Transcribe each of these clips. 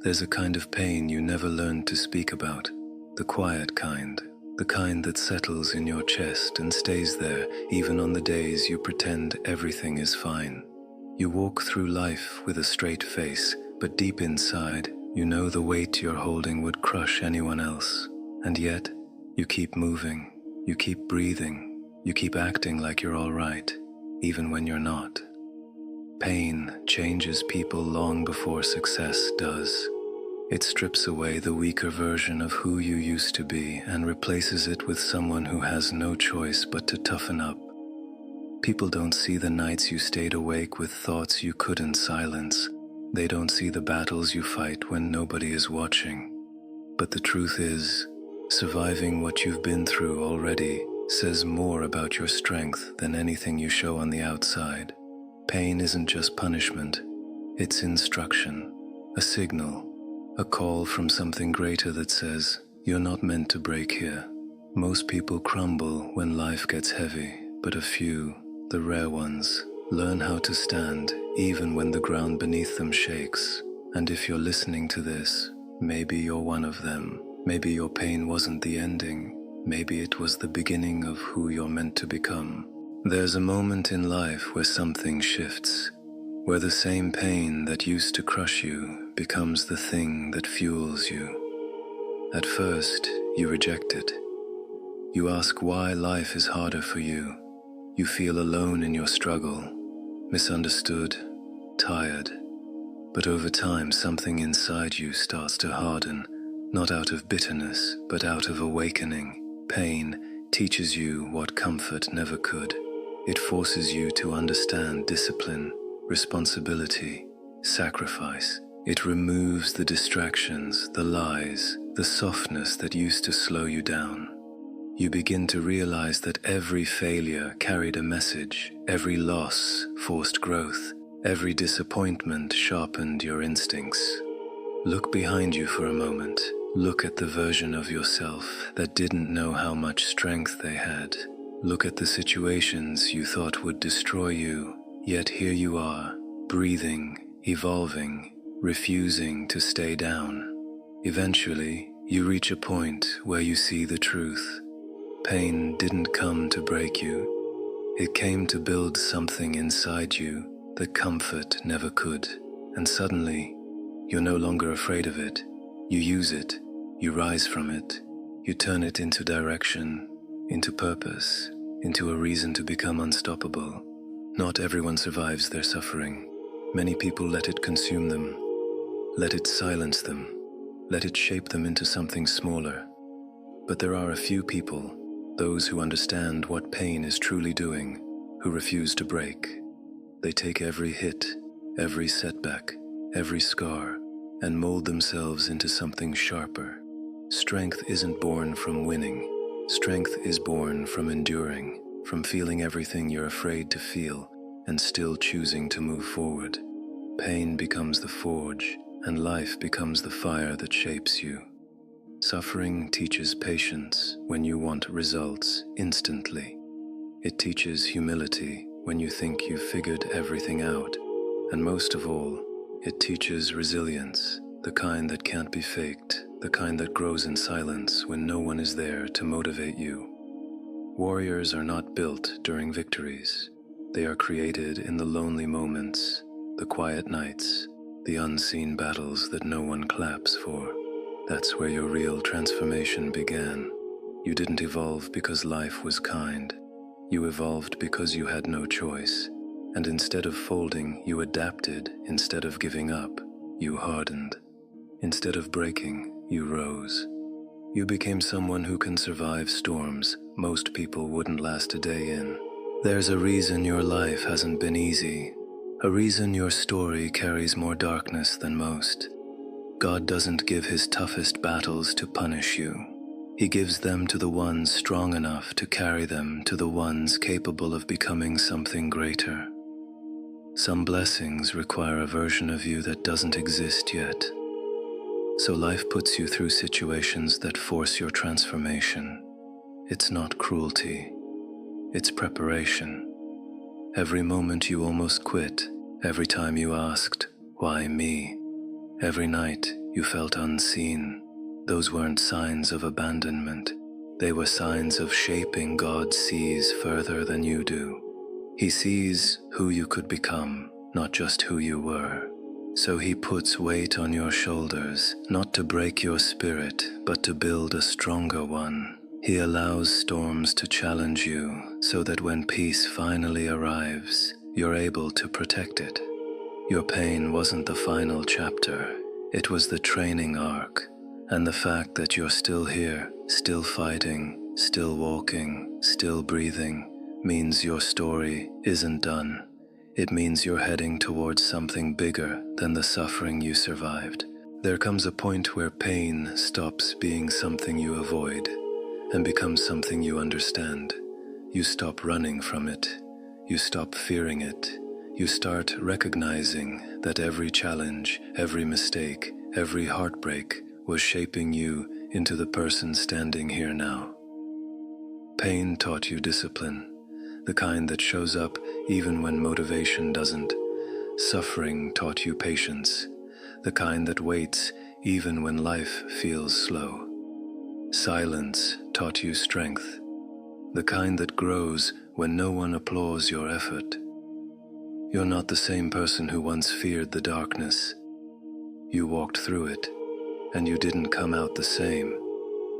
There's a kind of pain you never learned to speak about, the quiet kind, the kind that settles in your chest and stays there even on the days you pretend everything is fine. You walk through life with a straight face, but deep inside, you know the weight you're holding would crush anyone else. And yet, you keep moving, you keep breathing, you keep acting like you're all right, even when you're not. Pain changes people long before success does. It strips away the weaker version of who you used to be and replaces it with someone who has no choice but to toughen up. People don't see the nights you stayed awake with thoughts you couldn't silence. They don't see the battles you fight when nobody is watching. But the truth is, surviving what you've been through already says more about your strength than anything you show on the outside. Pain isn't just punishment, it's instruction, a signal, a call from something greater that says, you're not meant to break here. Most people crumble when life gets heavy, but a few, the rare ones, learn how to stand even when the ground beneath them shakes. And if you're listening to this, maybe you're one of them. Maybe your pain wasn't the ending. Maybe it was the beginning of who you're meant to become. There's a moment in life where something shifts, where the same pain that used to crush you becomes the thing that fuels you. At first, you reject it. You ask why life is harder for you. You feel alone in your struggle, misunderstood, tired. But over time, something inside you starts to harden, not out of bitterness, but out of awakening. Pain teaches you what comfort never could. It forces you to understand discipline, responsibility, sacrifice. It removes the distractions, the lies, the softness that used to slow you down. You begin to realize that every failure carried a message, every loss forced growth, every disappointment sharpened your instincts. Look behind you for a moment. Look at the version of yourself that didn't know how much strength they had. Look at the situations you thought would destroy you, yet here you are, breathing, evolving, refusing to stay down. Eventually, you reach a point where you see the truth. Pain didn't come to break you. It came to build something inside you that comfort never could. And suddenly, you're no longer afraid of it. You use it, you rise from it, you turn it into direction, into purpose, into a reason to become unstoppable. Not everyone survives their suffering. Many people let it consume them, let it silence them, let it shape them into something smaller. But there are a few people, those who understand what pain is truly doing, who refuse to break. They take every hit, every setback, every scar, and mold themselves into something sharper. Strength isn't born from winning. Strength is born from enduring, from feeling everything you're afraid to feel, and still choosing to move forward. Pain becomes the forge, and life becomes the fire that shapes you. Suffering teaches patience when you want results instantly. It teaches humility when you think you've figured everything out. And most of all, it teaches resilience, the kind that can't be faked, the kind that grows in silence when no one is there to motivate you. Warriors are not built during victories. They are created in the lonely moments, the quiet nights, the unseen battles that no one claps for. That's where your real transformation began. You didn't evolve because life was kind. You evolved because you had no choice. And instead of folding, you adapted. Instead of giving up, you hardened. Instead of breaking, you rose. You became someone who can survive storms most people wouldn't last a day in. There's a reason your life hasn't been easy, a reason your story carries more darkness than most. God doesn't give his toughest battles to punish you. He gives them to the ones strong enough to carry them to the ones capable of becoming something greater. Some blessings require a version of you that doesn't exist yet. So life puts you through situations that force your transformation. It's not cruelty. It's preparation. Every moment you almost quit, every time you asked, "Why me?" Every night You felt unseen. Those weren't signs of abandonment. They were signs of shaping. God sees further than you do. He sees who you could become, not just who you were. So he puts weight on your shoulders, not to break your spirit, but to build a stronger one. He allows storms to challenge you, so that when peace finally arrives, you're able to protect it. Your pain wasn't the final chapter, it was the training arc. And the fact that you're still here, still fighting, still walking, still breathing, means your story isn't done. It means you're heading towards something bigger than the suffering you survived. There comes a point where pain stops being something you avoid and becomes something you understand. You stop running from it. You stop fearing it. You start recognizing that every challenge, every mistake, every heartbreak was shaping you into the person standing here now. Pain taught you discipline, the kind that shows up even when motivation doesn't. Suffering taught you patience, the kind that waits even when life feels slow. Silence taught you strength, the kind that grows when no one applauds your effort. You're not the same person who once feared the darkness. You walked through it, and you didn't come out the same.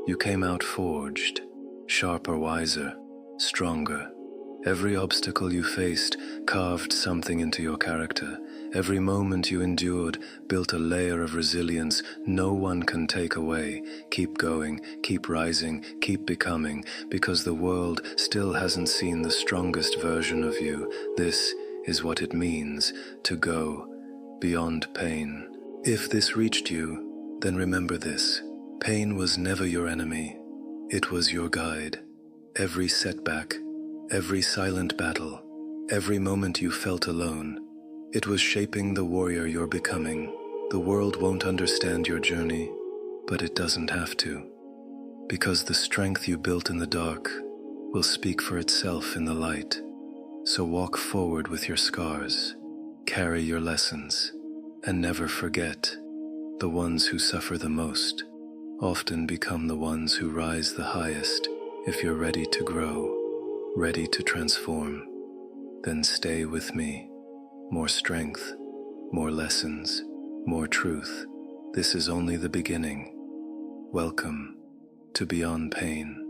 You came out forged, sharper, wiser, stronger. Every obstacle you faced carved something into your character. Every moment you endured built a layer of resilience no one can take away. Keep going, keep rising, keep becoming, because the world still hasn't seen the strongest version of you. This is what it means to go beyond pain. If this reached you, then remember this. Pain was never your enemy. It was your guide. Every setback, every silent battle, every moment you felt alone, it was shaping the warrior you're becoming. The world won't understand your journey, but it doesn't have to, because the strength you built in the dark will speak for itself in the light. So walk forward with your scars, carry your lessons, and never forget, the ones who suffer the most often become the ones who rise the highest. If you're ready to grow, ready to transform, then stay with me. More strength, more lessons, more truth. This is only the beginning. Welcome to Beyond Pain.